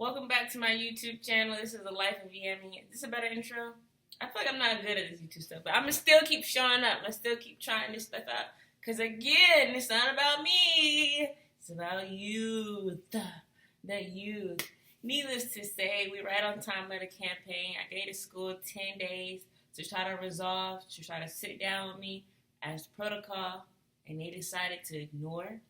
Welcome back to my YouTube channel. This is The Life of Yami. Is this a better intro? I feel like I'm not good at this YouTube stuff, but I'm going to still keep showing up. I'm going to still keep trying this stuff out. Because again, it's not about me. It's about youth. The youth. Needless to say, we're right on time with the campaign. I gave the school 10 days to try to sit down with me as protocol. And they decided to ignore,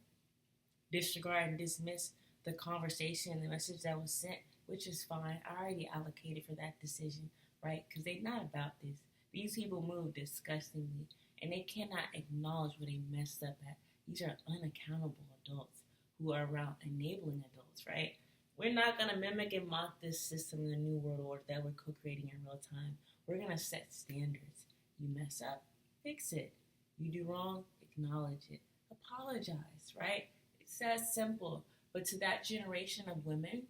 disregard, and dismiss the conversation and the message that was sent, which is fine. I already allocated for that decision, right? Because they're not about this. These people move disgustingly, and they cannot acknowledge where they messed up at. These are unaccountable adults who are around enabling adults, right? We're not going to mimic and mock this system in the new world order that we're co-creating in real time. We're going to set standards. You mess up, fix it. You do wrong, acknowledge it. Apologize, right? It's that simple. But to that generation of women,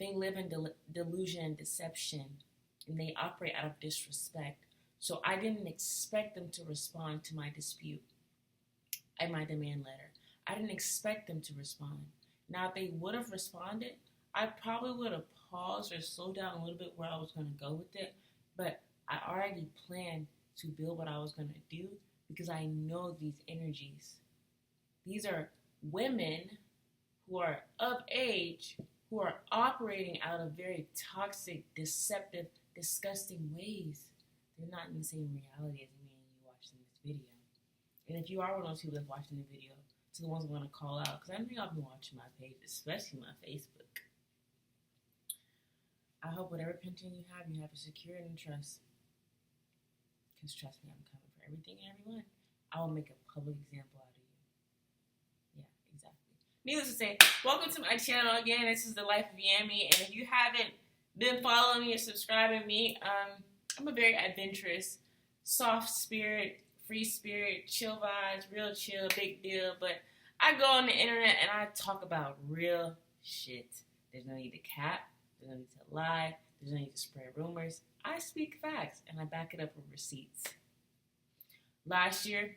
they live in delusion and deception, and they operate out of disrespect. So I didn't expect them to respond to my dispute and my demand letter. I didn't expect them to respond. Now, if they would have responded, I probably would have paused or slowed down a little bit where I was going to go with it. But I already planned to build what I was going to do because I know these energies. These are women who are of age, who are operating out of very toxic, deceptive, disgusting ways. They're not in the same reality as me and you watching this video. And if you are one of those people that's watching the video, to the ones I'm going to call out, because I know y'all been watching my page, especially my Facebook. I hope whatever pension you have it secure and trust. Because trust me, I'm coming for everything and everyone. I will make a public example out of you. Yeah, exactly. Needless to say, welcome to my channel again. This is The Life of Yami, and if you haven't been following me or subscribing me, I'm a very adventurous, soft spirit, free spirit, chill vibes, real chill, big deal. But I go on the internet and I talk about real shit. There's no need to cap. There's no need to lie. There's no need to spread rumors. I speak facts and I back it up with receipts. Last year,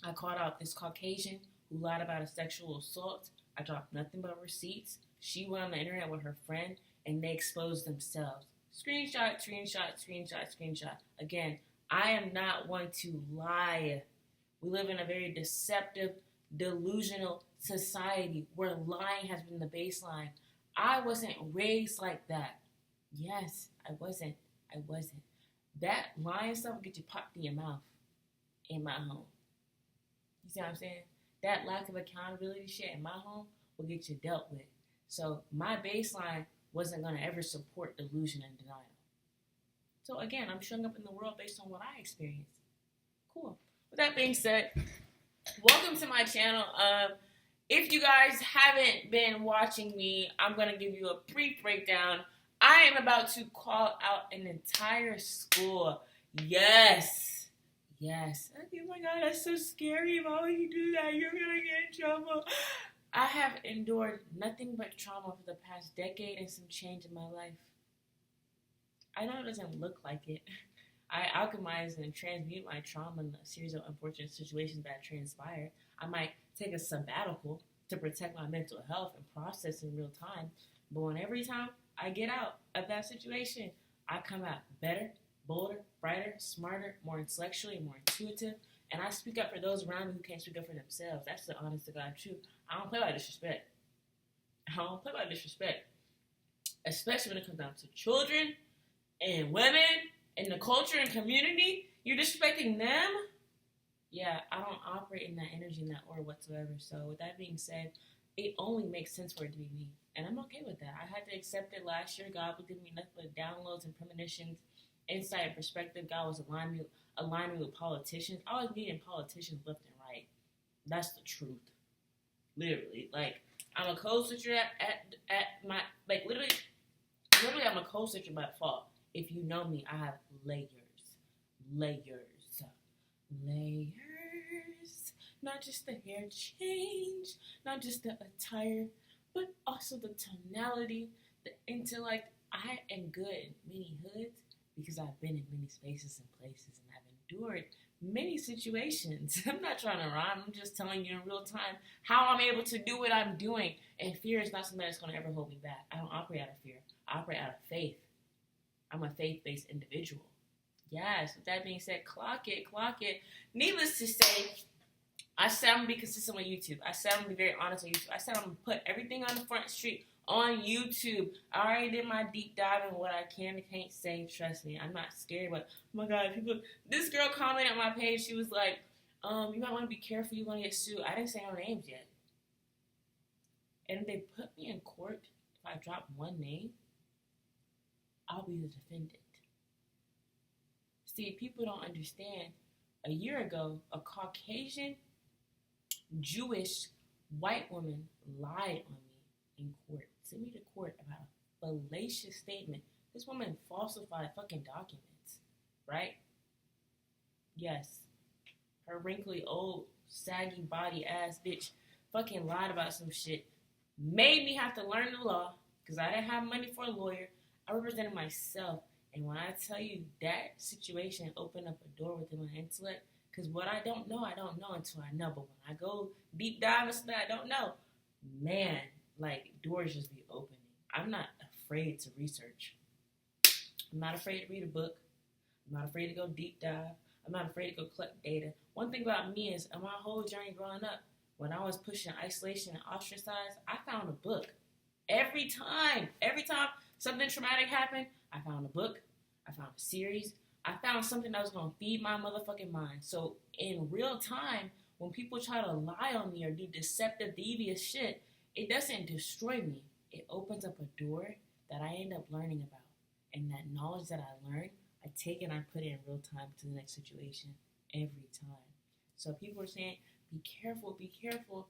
I called out this Caucasian who lied about a sexual assault. I dropped nothing but receipts. She went on the internet with her friend, and they exposed themselves. Screenshot, screenshot, screenshot, screenshot. Again, I am not one to lie. We live in a very deceptive, delusional society where lying has been the baseline. I wasn't raised like that. Yes, I wasn't. That lying stuff will get you popped in your mouth in my home. You see what I'm saying? That lack of accountability shit in my home will get you dealt with. So my baseline wasn't going to ever support delusion and denial. So again, I'm showing up in the world based on what I experienced. Cool. With that being said, welcome to my channel. If you guys haven't been watching me, I'm going to give you a brief breakdown. I am about to call out an entire school. Yes. Oh my God, that's so scary. Why would you do that? You're going to get in trouble. I have endured nothing but trauma for the past decade and some change in my life. I know it doesn't look like it. I alchemize and transmute my trauma in a series of unfortunate situations that transpired. I might take a sabbatical to protect my mental health and process in real time. But when every time I get out of that situation, I come out better, bolder, brighter, smarter, more intellectually, more intuitive, and I speak up for those around me who can't speak up for themselves. That's the honest to God truth. I don't play by disrespect. Especially when it comes down to children and women and the culture and community. You're disrespecting them? Yeah, I don't operate in that energy, in that order whatsoever. So with that being said, it only makes sense for it to be me. And I'm okay with that. I had to accept it last year. God was giving me nothing but downloads and premonitions, insight and perspective. God was aligning with politicians. I was meeting politicians left and right. That's the truth. Literally. Like, I'm a code switcher at my, like, literally, I'm a code switcher by default. If you know me, I have layers. Not just the hair change, not just the attire, but also the tonality, the intellect. I am good in many hoods because I've been in many spaces and places, and I've endured many situations. I'm not trying to rhyme. I'm just telling you in real time how I'm able to do what I'm doing. And fear is not something that's going to ever hold me back. I don't operate out of fear. I operate out of faith. I'm a faith-based individual. Yes, with that being said, clock it, clock it. Needless to say, I said I'm going to be consistent on YouTube. I said I'm going to be very honest on YouTube. I said I'm going to put everything on the front street on YouTube. I already did my deep dive in what I can and can't say. Trust me, I'm not scared. But, oh my God, people. This girl commented on my page. She was like, you might want to be careful. You're going to get sued. I didn't say no names yet. And if they put me in court, if I drop one name, I'll be the defendant. See, people don't understand. A year ago, a Caucasian, Jewish, white woman lied on me in court. Sent me to court about a fallacious statement. This woman falsified fucking documents, right? Yes. Her wrinkly, old, saggy body ass bitch fucking lied about some shit. Made me have to learn the law because I didn't have money for a lawyer. I represented myself. And when I tell you that situation opened up a door within my intellect, because what I don't know until I know. But when I go deep dive into that I don't know, man, like doors just be opening. I'm not afraid to research. I'm not afraid to read a book. I'm not afraid to go deep dive. I'm not afraid to go collect data. One thing about me is in my whole journey growing up, when I was pushing isolation and ostracized, I found a book. Every time something traumatic happened, I found a book, I found a series, I found something that was going to feed my motherfucking mind. So in real time, when people try to lie on me or do deceptive, devious shit, it doesn't destroy me. It opens up a door that I end up learning about. And that knowledge that I learned, I take and I put it in real time to the next situation every time. So people are saying, be careful, be careful.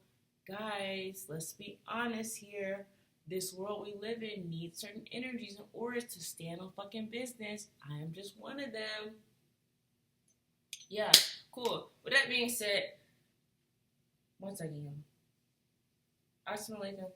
Guys, let's be honest here. This world we live in needs certain energies in order to stand on fucking business. I am just one of them. Yeah, cool. With that being said, one second, y'all. Assalamualaikum.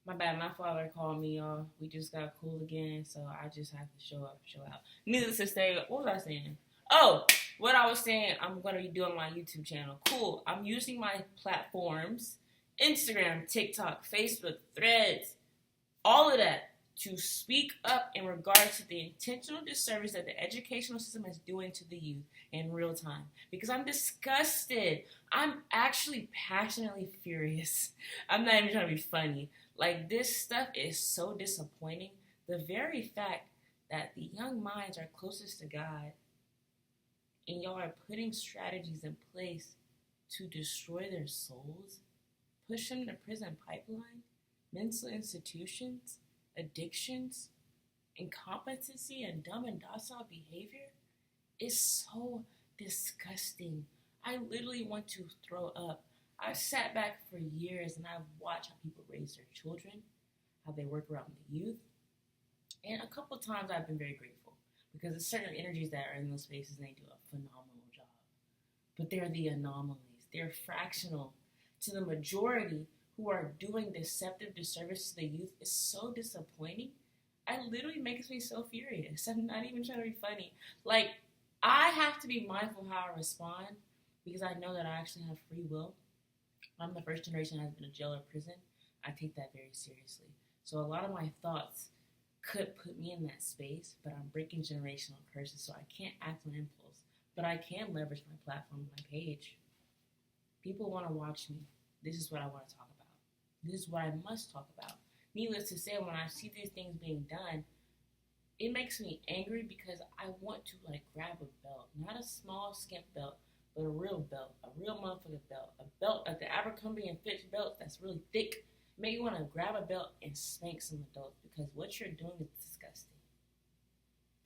My bad, my father called me, y'all. We just got cool again, so I just have to show out. Needless to say, what was I saying? Oh, what I was saying, I'm going to be doing my YouTube channel. Cool. I'm using my platforms, Instagram, TikTok, Facebook, Threads, all of that, to speak up in regards to the intentional disservice that the educational system is doing to the youth in real time. Because I'm disgusted. I'm actually passionately furious. I'm not even trying to be funny. Like, this stuff is so disappointing. The very fact that the young minds are closest to God and y'all are putting strategies in place to destroy their souls, push them to prison pipeline, mental institutions, addictions, incompetency, and dumb and docile behavior is so disgusting. I literally want to throw up. I've sat back for years and I've watched how people raise their children, how they work around the youth, and a couple times I've been very grateful because there's certain energies that are in those spaces and they do a phenomenal job. But they're the anomalies. They're fractional. To the majority who are doing deceptive disservice to the youth is so disappointing. It literally makes me so furious. I'm not even trying to be funny. Like, I have to be mindful how I respond because I know that I actually have free will. I'm the first generation that has been in jail or prison. I take that very seriously. So a lot of my thoughts could put me in that space, but I'm breaking generational curses, so I can't act on impulse. But I can leverage my platform, my page. People want to watch me. This is what I want to talk about. This is what I must talk about. Needless to say, when I see these things being done, it makes me angry because I want to grab a belt. Not a small skimp belt, but a real belt. A real motherfucking belt. A belt like the Abercrombie and Fitch belt that's really thick. Make you want to grab a belt and spank some adults because what you're doing is disgusting.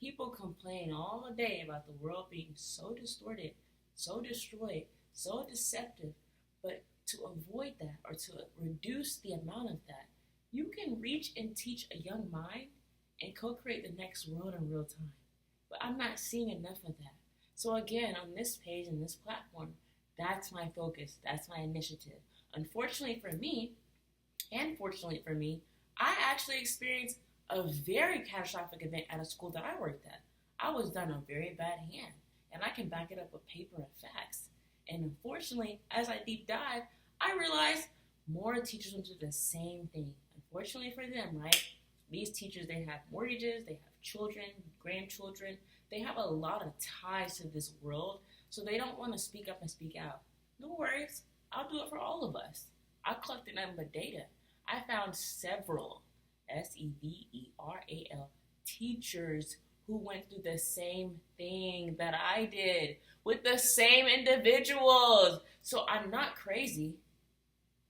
People complain all the day about the world being so distorted, so destroyed, so deceptive, but to avoid that or to reduce the amount of that, you can reach and teach a young mind and co-create the next world in real time. But I'm not seeing enough of that. So again, on this page and this platform, that's my focus. That's my initiative. Unfortunately for me, and fortunately for me, I actually experienced a very catastrophic event at a school that I worked at. I was done a very bad hand. and I can back it up with paper and facts. And unfortunately, as I deep dive, I realized more teachers went through the same thing. Unfortunately for them, right? These teachers, they have mortgages, they have children, grandchildren. They have a lot of ties to this world, so they don't want to speak up and speak out. No worries. I'll do it for all of us. I collected nothing but data. I found several SEVERAL teachers who went through the same thing that I did with the same individuals. So I'm not crazy.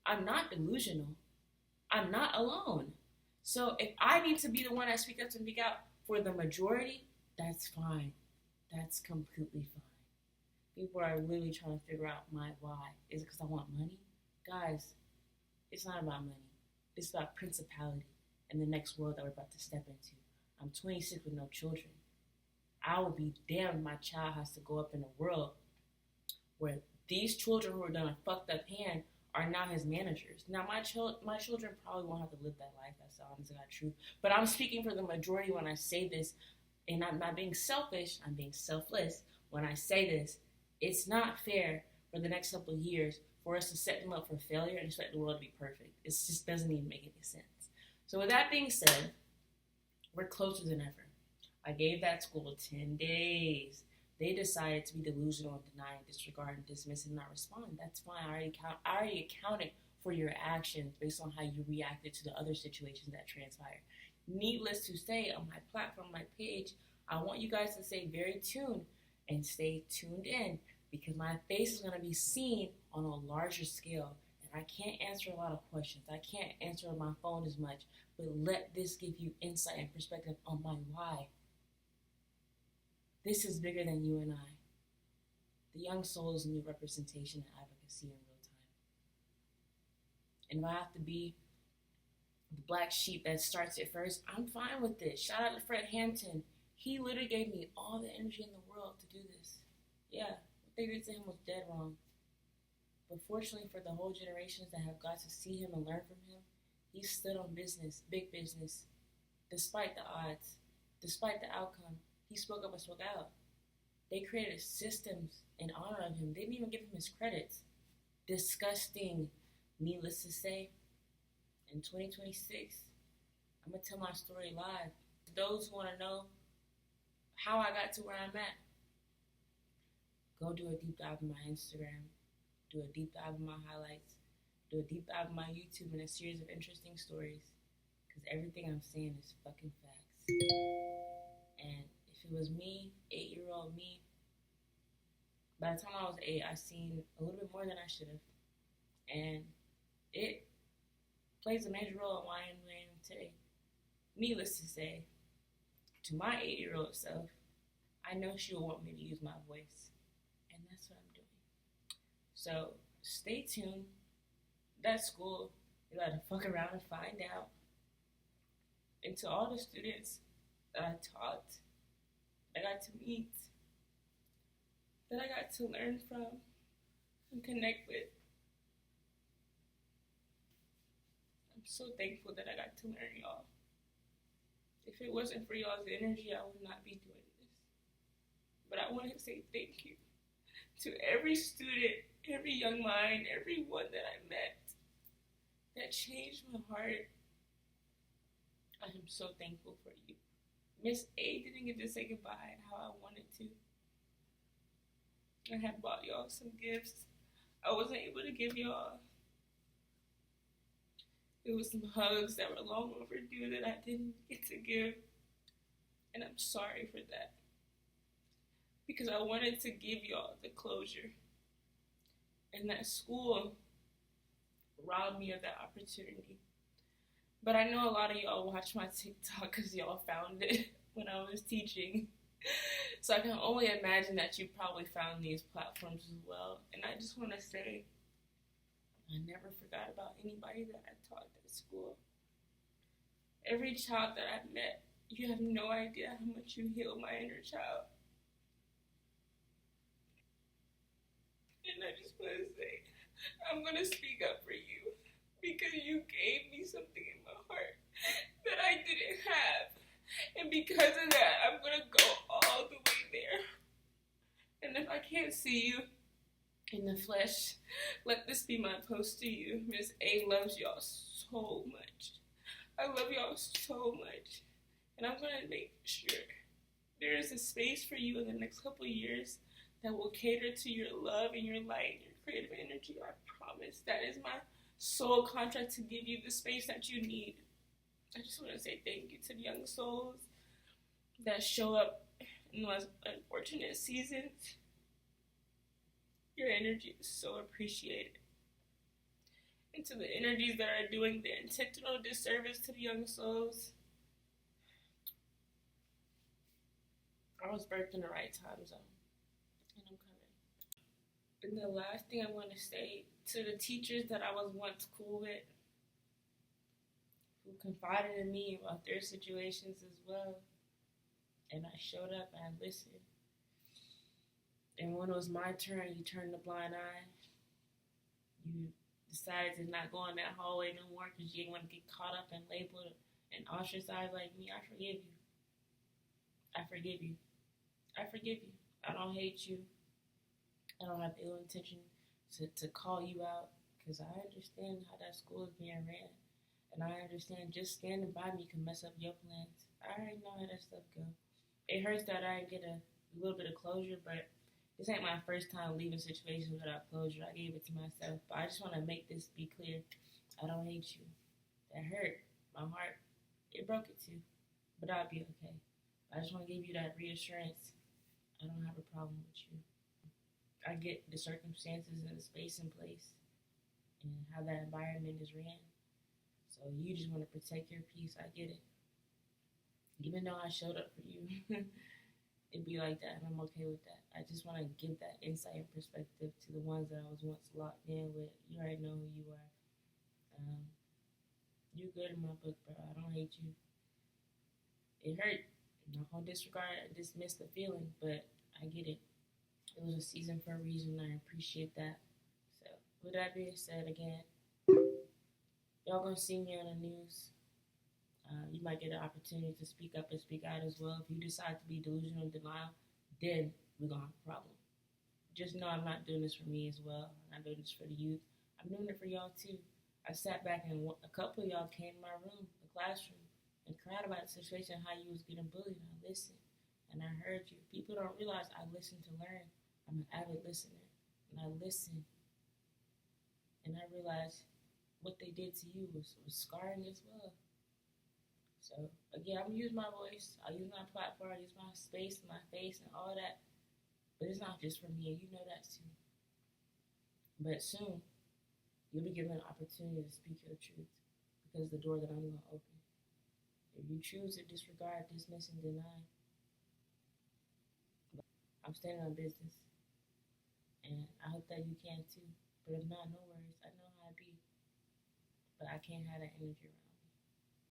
I'm not delusional. I'm not alone. So if I need to be the one that speaks up and speak out for the majority, that's fine. That's completely fine. People are literally trying to figure out my why. Is it because I want money? Guys, it's not about money. It's about principality and the next world that we're about to step into. I'm 26 with no children. I will be damned if my child has to go up in a world where these children who are done a fucked up hand are now his managers. Now, my children probably won't have to live that life. That's the honest God truth. But I'm speaking for the majority when I say this, and I'm not being selfish. I'm being selfless when I say this. It's not fair for the next couple of years for us to set them up for failure and expect the world to be perfect. It just doesn't even make any sense. So with that being said, we're closer than ever. I gave that school 10 days. They decided to be delusional and deny and disregard and dismiss and not respond. That's fine. I already accounted for your actions based on how you reacted to the other situations that transpired. Needless to say, on my platform, my page, I want you guys to stay very tuned and stay tuned in because my face is going to be seen on a larger scale. And I can't answer a lot of questions. I can't answer on my phone as much, but let this give you insight and perspective on my why. This is bigger than you and I. The young souls need representation and advocacy in real time. And if I have to be the black sheep that starts it first, I'm fine with it. Shout out to Fred Hampton. He literally gave me all the energy in the world to do this. Yeah, what they did to him was dead wrong. But fortunately for the whole generations that have got to see him and learn from him, he stood on business, big business, despite the odds, despite the outcome. He spoke up and spoke out. They created systems in honor of him. They didn't even give him his credits. Disgusting. Needless to say, in 2026, I'm going to tell my story live. Those who want to know how I got to where I'm at, go do a deep dive in my Instagram, do a deep dive in my highlights, do a deep dive in my YouTube and a series of interesting stories, because everything I'm saying is fucking facts. And if it was me, 8-year-old me, by the time I was 8, I seen a little bit more than I should have. And it plays a major role in why I am who I am today. Needless to say, to my 8-year-old self, I know she will want me to use my voice. And that's what I'm doing. So stay tuned. That school, you gotta fuck around and find out. And to all the students that I taught, that I got to meet, that I got to learn from and connect with, I'm so thankful that I got to learn y'all. If it wasn't for y'all's energy, I would not be doing this. But I want to say thank you to every student, every young mind, everyone that I met that changed my heart. I am so thankful for you. Miss A didn't get to say goodbye how I wanted to. I had bought y'all some gifts I wasn't able to give y'all. It was some hugs that were long overdue that I didn't get to give. And I'm sorry for that. Because I wanted to give y'all the closure. And that school robbed me of that opportunity. But I know a lot of y'all watch my TikTok because y'all found it when I was teaching. So I can only imagine that you probably found these platforms as well. And I just want to say, I never forgot about anybody that I taught at school. Every child that I met, you have no idea how much you healed my inner child. And I just want to say, I'm going to speak up for you because you gave me something in my heart that I didn't have. And because of that, I'm going to go all the way there. can't see you in the flesh, let this be my post to you. Miss A loves y'all so much. I love y'all so much. And I'm going to make sure there is a space for you in the next couple of years that will cater to your love and your light and your creative energy. I promise. That is my soul contract to give you the space that you need. I just want to say thank you to the young souls that show up in those unfortunate seasons. Your energy is so appreciated. And to the energies that are doing the intentional disservice to the young souls, I was birthed in the right time zone, and I'm coming. And the last thing I want to say to the teachers that I was once cool with, who confided in me about their situations as well, and I showed up and I listened. And when it was my turn, you turned a blind eye. You decided to not go in that hallway no more because you didn't want to get caught up and labeled and ostracized like me. I forgive you. I forgive you. I forgive you. I don't hate you. I don't have ill intention to call you out because I understand how that school is being ran. And I understand just standing by me can mess up your plans. I already know how that stuff goes. It hurts that I didn't get a little bit of closure, but this ain't my first time leaving situations without closure. I gave it to myself. But I just want to make this be clear. I don't hate you. That hurt. My heart, it broke it too. But I'll be okay. I just want to give you that reassurance. I don't have a problem with you. I get the circumstances and the space in place and how that environment is ran. So you just want to protect your peace. I get it. Even though I showed up for you, it'd be like that, and I'm okay with that. I just want to give that insight and perspective to the ones that I was once locked in with. You already know who you are. You're good in my book, bro. I don't hate you. It hurt. I'm not going to dismiss the feeling, but I get it. It was a season for a reason. I appreciate that. So, with that being said, again, y'all going to see me on the news. You might get an opportunity to speak up and speak out as well. If you decide to be delusional and denial, then we're going to have a problem. Just know I'm not doing this for me as well. I'm not doing this for the youth. I'm doing it for y'all too. I sat back and a couple of y'all came to my room, the classroom, and cried about the situation, how you was getting bullied. I listened, and I heard you. People don't realize I listen to learn. I'm an avid listener, and I listen. And I realized what they did to you was scarring as well. So, again, I'm going to use my voice. I'll use my platform. I'll use my space, my face, and all that. But it's not just for me, and you know that too. But soon, you'll be given an opportunity to speak your truth because the door that I'm going to open. If you choose to disregard, dismiss, and deny, I'm standing on business. And I hope that you can too. But if not, no worries. I know how it be. But I can't have that energy around.